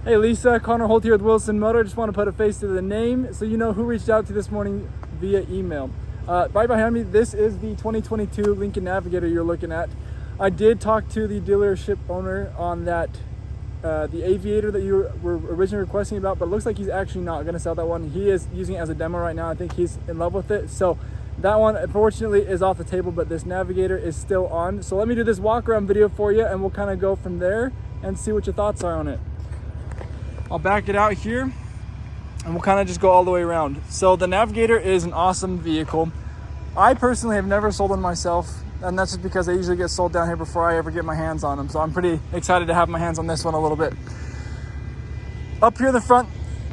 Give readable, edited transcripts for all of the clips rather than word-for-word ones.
Hey Lisa, Connor Holt here with Wilson Motor. Just want to put a face to the name so you know who reached out to this morning via email. Right behind me, this is the 2022 Lincoln Navigator you're looking at. I did talk to the dealership owner on that, the Aviator that you were originally requesting about, but it looks like he's actually not going to sell that one. He is using it as a demo right now. I think he's in love with it. So that one, unfortunately, is off the table, but this Navigator is still on. So let me do this walk around video for you and we'll kind of go from there and see what your thoughts are on it. I'll back it out here and we'll kind of just go all the way around. So the Navigator is an awesome vehicle. I personally have never sold one myself, and that's just because they usually get sold down here before I ever get my hands on them. So I'm pretty excited to have my hands on this one a little bit. Up here in the front,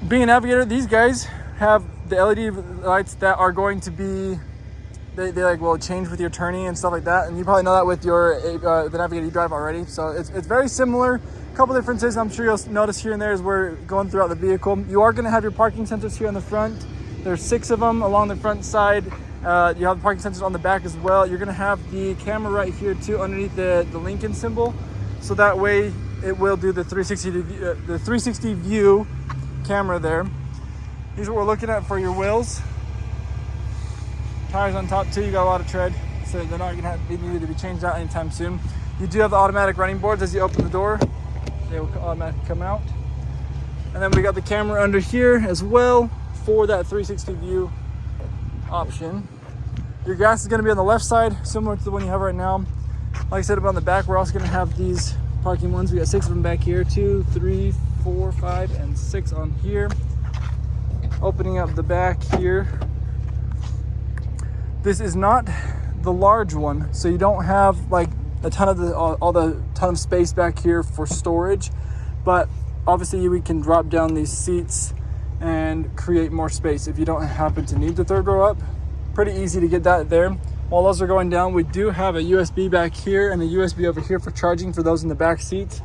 being a Navigator, these guys have the LED lights that are going to be, they like will change with your turning and stuff like that. And you probably know that with your the Navigator you drive already. So it's very similar. A couple differences I'm sure you'll notice here and there as we're going throughout the vehicle. You are going to have your parking sensors here on the front. There's 6 of them along the front side. You have the parking sensors on the back as well. You're going to have the camera right here too underneath the Lincoln symbol. So that way it will do the 360 view camera there. Here's what we're looking at for your wheels. Tires on top too, you got a lot of tread. So they're not going to be needed to be changed out anytime soon. You do have the automatic running boards as you open the door. They will automatically come out. And then we got the camera under here as well for that 360 view option. Your gas is going to be on the left side, similar to the one you have right now. Like I said, about on the back, we're also going to have these parking ones. We got 6 of them back here, 2, 3, 4, 5, and 6 on here. Opening up the back here. This is not the large one, so you don't have like a ton of ton of space back here for storage, but obviously we can drop down these seats and create more space if you don't happen to need the third row up. Pretty easy to get that there. While those are going down, we do have a USB back here and a USB over here for charging for those in the back seats.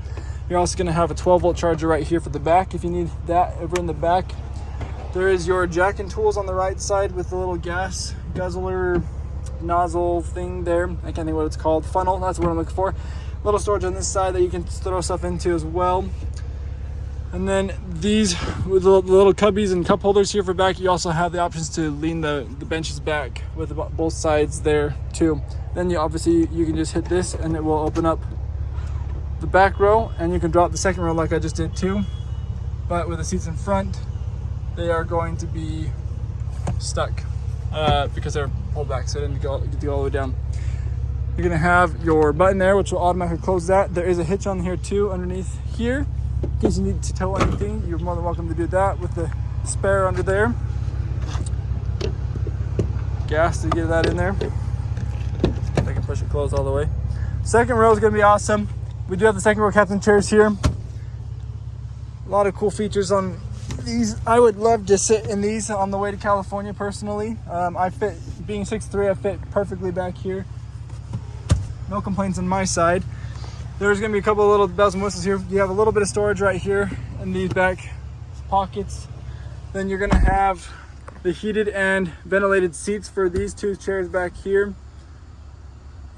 You're also going to have a 12-volt charger right here for the back if you need that over in the back. There is your jack and tools on the right side with the little gas guzzler nozzle thing there. I can't think what it's called. Funnel, that's what I'm looking for. Little storage on this side that you can throw stuff into as well. And then these with the little cubbies and cup holders here for back, you also have the options to lean the benches back with both sides there too. Then you can just hit this and it will open up the back row, and you can drop the second row like I just did too. But with the seats in front, they are going to be stuck because they're pulled back, so I didn't get to go all the way down. You're gonna have your button there, which will automatically close that. There is a hitch on here too, underneath here. In case you need to tow anything, you're more than welcome to do that with the spare under there. Gas to get that in there. I can push it closed all the way. Second row is gonna be awesome. We do have the second row captain chairs here. A lot of cool features on these. I would love to sit in these on the way to California personally. I fit, being 6'3", I fit perfectly back here. No complaints on my side. There's going to be a couple of little bells and whistles here. You have a little bit of storage right here in these back pockets. Then you're going to have the heated and ventilated seats for these 2 chairs back here.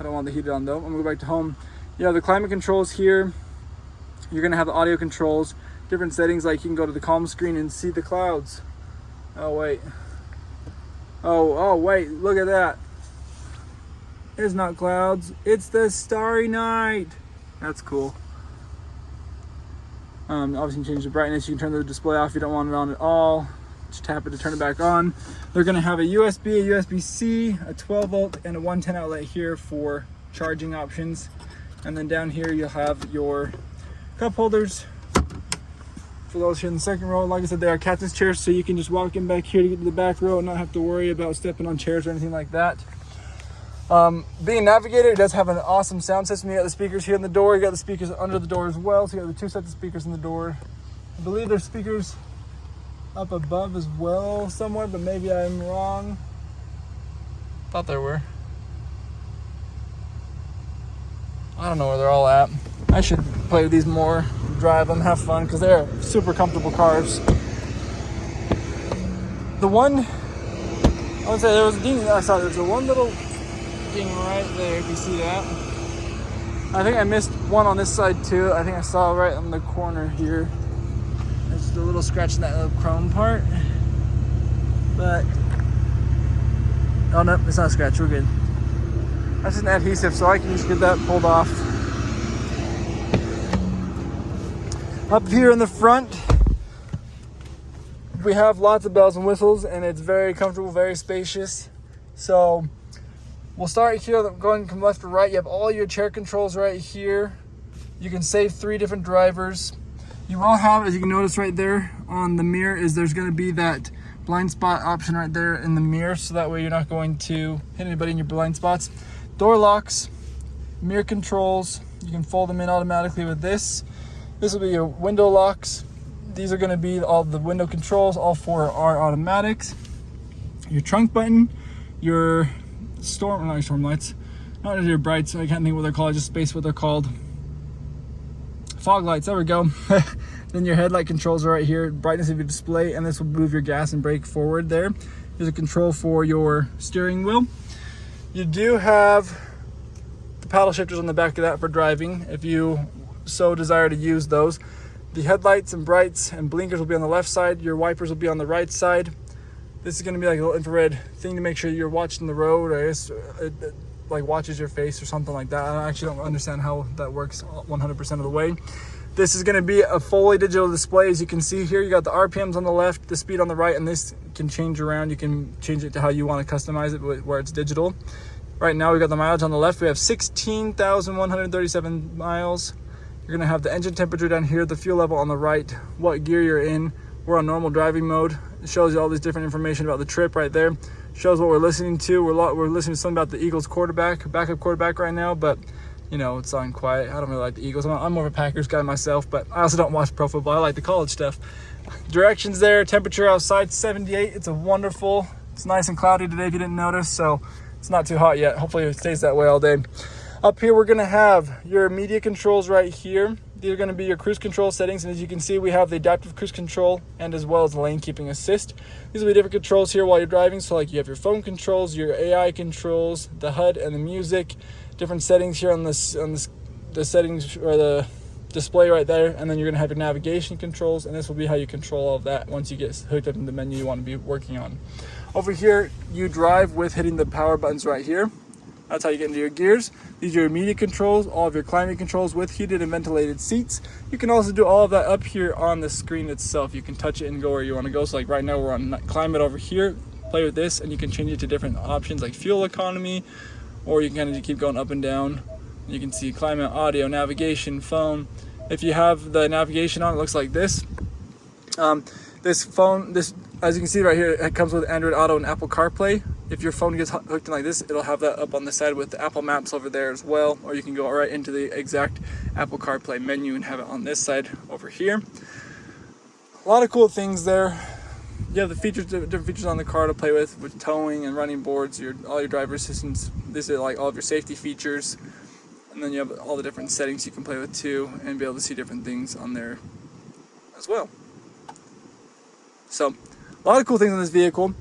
I don't want the heated on though. I'm going to go back to home. You have the climate controls here. You're going to have the audio controls. Different settings, like you can go to the calm screen and see the clouds. Oh wait. Oh wait, look at that. It's not clouds, it's the starry night. That's cool. Obviously you can change the brightness. You can turn the display off if you don't want it on at all. Just tap it to turn it back on. They're gonna have a USB, a USB-C, a 12-volt, and a 110 outlet here for charging options. And then down here you'll have your cup holders. For those here in the second row, like I said, they are captain's chairs, so you can just walk in back here to get to the back row and not have to worry about stepping on chairs or anything like that. Being a Navigator, it does have an awesome sound system. You got the speakers here in the door, you got the speakers under the door as well, so you got the 2 sets of speakers in the door. I believe there's speakers up above as well somewhere, but maybe I'm wrong. Thought there were. I don't know where they're all at. I should play with these more, drive them, have fun, because they're super comfortable cars. The one, I would say there was a ding, I saw there's a one little ding right there, if you see that. I think I missed one on this side too. I think I saw right on the corner here. There's just a little scratch in that little chrome part. But, oh no, it's not a scratch, we're good. That's an adhesive, so I can just get that pulled off. Up here in the front, we have lots of bells and whistles, and it's very comfortable, very spacious. So we'll start here, going from left to right. You have all your chair controls right here. You can save 3 different drivers. You will have, as you can notice right there on the mirror, is there's going to be that blind spot option right there in the mirror, so that way you're not going to hit anybody in your blind spots. Door locks, mirror controls, you can fold them in automatically with this. This will be your window locks. These are going to be all the window controls, all 4 are automatics. Your trunk button, your storm lights, not your brights, I can't think what they're called, I just spaced what they're called. Fog lights, there we go. Then your headlight controls are right here, brightness of your display, and this will move your gas and brake forward there. There's a control for your steering wheel. You do have the paddle shifters on the back of that for driving, if you so desire to use those. The headlights and brights and blinkers will be on the left side. Your wipers will be on the right side. This is going to be like a little infrared thing to make sure you're watching the road, or I guess it like watches your face or something like that. I actually don't understand how that works 100% of the way. This is going to be a fully digital display. As you can see here, you got the RPMs on the left, the speed on the right, and this can change around. You can change it to how you want to customize it, where it's digital. Right now we got the mileage on the left. We have 16,137 miles. You're going to have the engine temperature down here, the fuel level on the right, what gear you're in. We're on normal driving mode. It shows you all this different information about the trip right there. Shows what we're listening to. We're listening to something about the Eagles backup quarterback right now, but you know, it's on quiet. I don't really like the Eagles. I'm more of a Packers guy myself, but I also don't watch pro football. I like the college stuff. Directions there, temperature outside 78. It's nice and cloudy today if you didn't notice, so it's not too hot yet. Hopefully it stays that way all day. Up here, we're gonna have your media controls right here. These are gonna be your cruise control settings, and as you can see, we have the adaptive cruise control and as well as the lane keeping assist. These will be different controls here while you're driving. So like you have your phone controls, your AI controls, the HUD and the music, different settings here on the settings or the display right there. And then you're gonna have your navigation controls, and this will be how you control all of that once you get hooked up in the menu you wanna be working on. Over here, you drive with hitting the power buttons right here. That's how you get into your gears. These are your media controls, all of your climate controls with heated and ventilated seats. You can also do all of that up here on the screen itself. You can touch it and go where you want to go. So like right now we're on climate over here. Play with this and you can change it to different options like fuel economy, or you can kind of keep going up and down. You can see climate, audio, navigation, phone. If you have the navigation on, it looks like this. This phone, as you can see right here, it comes with Android Auto and Apple CarPlay. If your phone gets hooked in like this, it'll have that up on the side with the Apple Maps over there as well, or you can go right into the exact Apple CarPlay menu and have it on this side over here. A lot of cool things there. You have the different features on the car to play with towing and running boards, all your driver assistance. This is like all of your safety features, and then you have all the different settings you can play with too, and be able to see different things on there as well. So, a lot of cool things on this vehicle.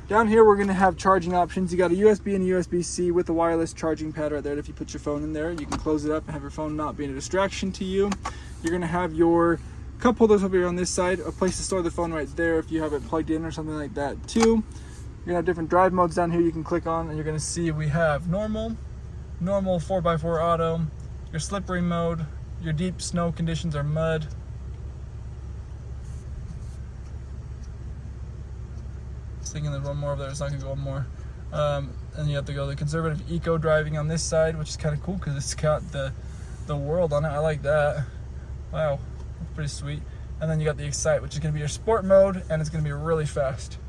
Down here, we're going to have charging options. You got a USB and a USB-C with a wireless charging pad right there. If you put your phone in there, you can close it up and have your phone not being a distraction to you. You're going to have your cup holders over here on this side, a place to store the phone right there if you have it plugged in or something like that too. You're going to have different drive modes down here you can click on, and you're going to see we have normal 4x4 auto, your slippery mode, your deep snow conditions or mud, thinking there's one more over there, it's not gonna go one more. And you have to go the conservative eco driving on this side, which is kind of cool because it's got the world on it. I like that. Wow, that's pretty sweet. And then you got the Excite, which is gonna be your sport mode, and it's gonna be really fast.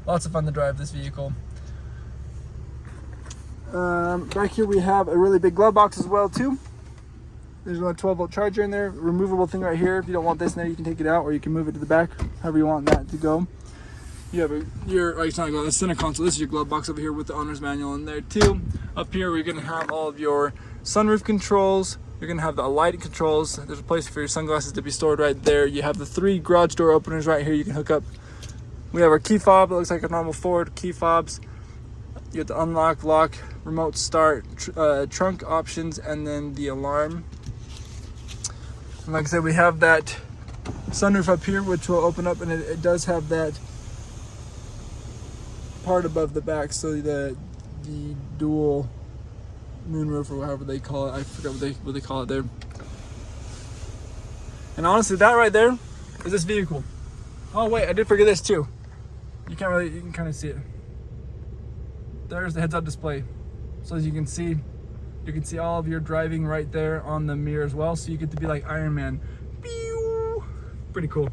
Lots of fun to drive this vehicle. Back here we have a really big glove box as well too. There's a 12-volt charger in there, removable thing right here. If you don't want this in there, you can take it out, or you can move it to the back, however you want that to go. You have it's not a center console. This is your glove box over here with the owner's manual in there too. Up here, we're gonna have all of your sunroof controls. You're gonna have the lighting controls. There's a place for your sunglasses to be stored right there. You have the 3 garage door openers right here you can hook up. We have our key fob. It looks like a normal Ford key fobs. You have the unlock, lock, remote start, trunk options, and then the alarm. And like I said, we have that sunroof up here, which will open up, and it does have that part above the back, so the dual moonroof, or however they call it. I forgot what they call it there. And honestly, that right there is this vehicle. Oh wait, I did forget this too. You can kind of see it. There's the heads-up display. So as you can see all of your driving right there on the mirror as well. So you get to be like Iron Man. Pew! Pretty cool.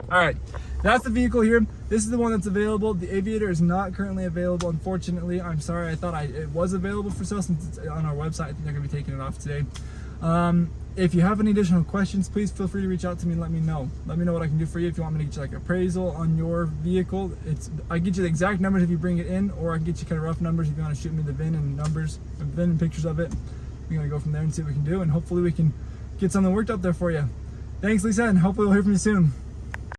All right, that's the vehicle here. This is the one that's available. The Aviator is not currently available, unfortunately. I'm sorry, I thought it was available for sale since it's on our website. I think they're gonna be taking it off today. If you have any additional questions, please feel free to reach out to me and let me know. Let me know what I can do for you. If you want me to get you like appraisal on your vehicle, I get you the exact numbers if you bring it in, or I can get you kind of rough numbers if you want to shoot me the VIN and numbers, VIN and pictures of it. We're gonna go from there and see what we can do, and hopefully we can get something worked up there for you. Thanks, Lisa, and hopefully we'll hear from you soon.